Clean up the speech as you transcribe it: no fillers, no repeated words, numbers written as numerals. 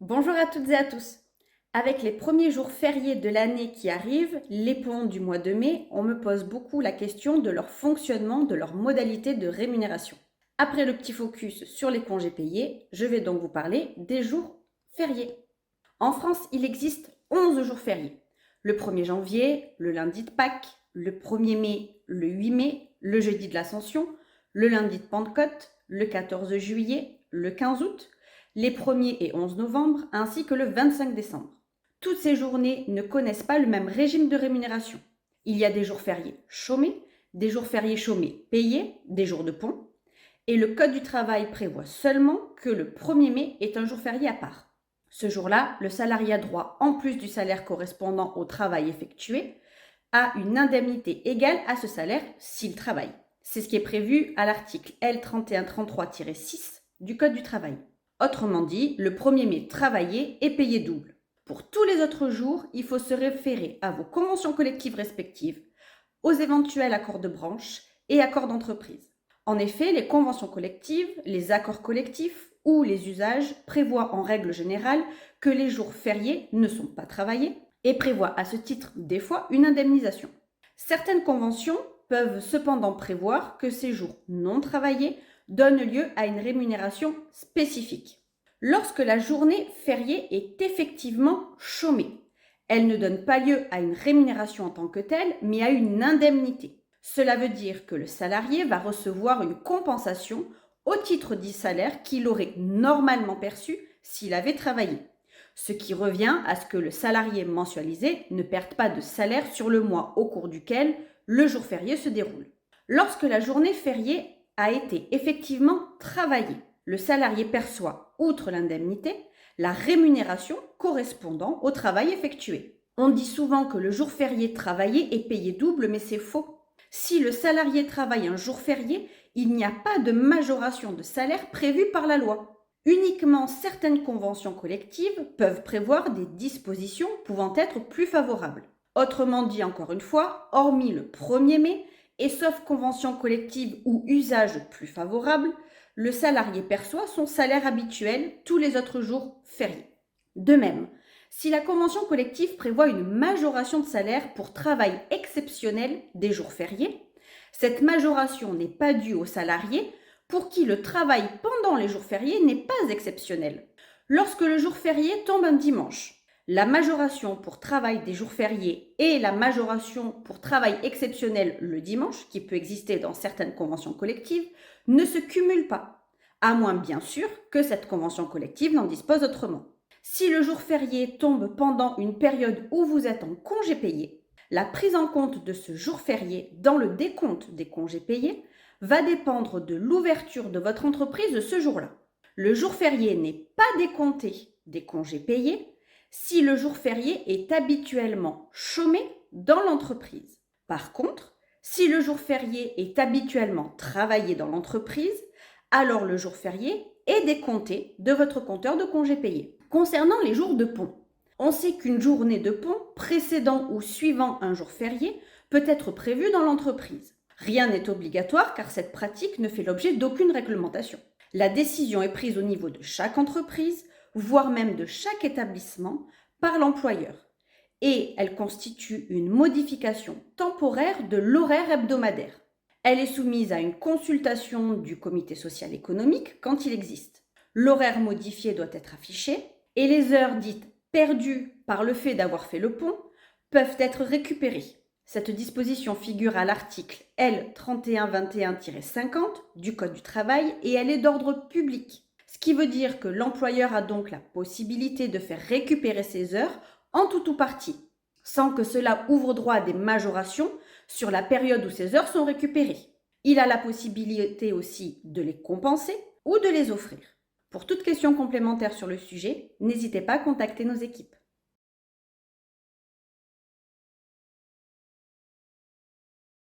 Bonjour à toutes et à tous. Avec les premiers jours fériés de l'année qui arrivent, les ponts du mois de mai, on me pose beaucoup la question de leur fonctionnement, de leur modalité de rémunération. Après le petit focus sur les congés payés, je vais donc vous parler des jours fériés. En France, il existe 11 jours fériés. Le 1er janvier, le lundi de Pâques, le 1er mai, le 8 mai, le jeudi de l'Ascension, le lundi de Pentecôte, le 14 juillet, le 15 août, les 1er et 11 novembre, ainsi que le 25 décembre. Toutes ces journées ne connaissent pas le même régime de rémunération. Il y a des jours fériés chômés, des jours fériés chômés payés, des jours de pont, et le Code du travail prévoit seulement que le 1er mai est un jour férié à part. Ce jour-là, le salarié a droit, en plus du salaire correspondant au travail effectué, à une indemnité égale à ce salaire s'il travaille. C'est ce qui est prévu à l'article L3133-6 du Code du travail. Autrement dit, le 1er mai travaillé est payé double. Pour tous les autres jours, il faut se référer à vos conventions collectives respectives, aux éventuels accords de branche et accords d'entreprise. En effet, les conventions collectives, les accords collectifs ou les usages prévoient en règle générale que les jours fériés ne sont pas travaillés et prévoient à ce titre des fois une indemnisation. Certaines conventions peuvent cependant prévoir que ces jours non travaillés donnent lieu à une rémunération spécifique. Lorsque la journée fériée est effectivement chômée, elle ne donne pas lieu à une rémunération en tant que telle, mais à une indemnité. Cela veut dire que le salarié va recevoir une compensation au titre du salaire qu'il aurait normalement perçu s'il avait travaillé. Ce qui revient à ce que le salarié mensualisé ne perde pas de salaire sur le mois au cours duquel le jour férié se déroule. Lorsque la journée fériée a été effectivement travaillée, le salarié perçoit, outre l'indemnité, la rémunération correspondant au travail effectué. On dit souvent que le jour férié travaillé est payé double, mais c'est faux. Si le salarié travaille un jour férié, il n'y a pas de majoration de salaire prévue par la loi. Uniquement certaines conventions collectives peuvent prévoir des dispositions pouvant être plus favorables. Autrement dit, encore une fois, hormis le 1er mai, et sauf convention collective ou usage plus favorable, le salarié perçoit son salaire habituel tous les autres jours fériés. De même, si la convention collective prévoit une majoration de salaire pour travail exceptionnel des jours fériés, cette majoration n'est pas due au salarié pour qui le travail pendant les jours fériés n'est pas exceptionnel. Lorsque le jour férié tombe un dimanche, la majoration pour travail des jours fériés et la majoration pour travail exceptionnel le dimanche, qui peut exister dans certaines conventions collectives, ne se cumulent pas, à moins bien sûr que cette convention collective n'en dispose autrement. Si le jour férié tombe pendant une période où vous êtes en congé payé, la prise en compte de ce jour férié dans le décompte des congés payés va dépendre de l'ouverture de votre entreprise ce jour-là. Le jour férié n'est pas décompté des congés payés si le jour férié est habituellement chômé dans l'entreprise. Par contre, si le jour férié est habituellement travaillé dans l'entreprise, alors le jour férié est décompté de votre compteur de congés payés. Concernant les jours de pont, on sait qu'une journée de pont précédant ou suivant un jour férié peut être prévue dans l'entreprise. Rien n'est obligatoire car cette pratique ne fait l'objet d'aucune réglementation. La décision est prise au niveau de chaque entreprise, voire même de chaque établissement, par l'employeur. Et elle constitue une modification temporaire de l'horaire hebdomadaire. Elle est soumise à une consultation du comité social économique quand il existe. L'horaire modifié doit être affiché et les heures dites perdues par le fait d'avoir fait le pont peuvent être récupérées. Cette disposition figure à l'article L3121-50 du Code du travail et elle est d'ordre public. Ce qui veut dire que l'employeur a donc la possibilité de faire récupérer ses heures en tout ou partie, sans que cela ouvre droit à des majorations sur la période où ces heures sont récupérées. Il a la possibilité aussi de les compenser ou de les offrir. Pour toute question complémentaire sur le sujet, n'hésitez pas à contacter nos équipes.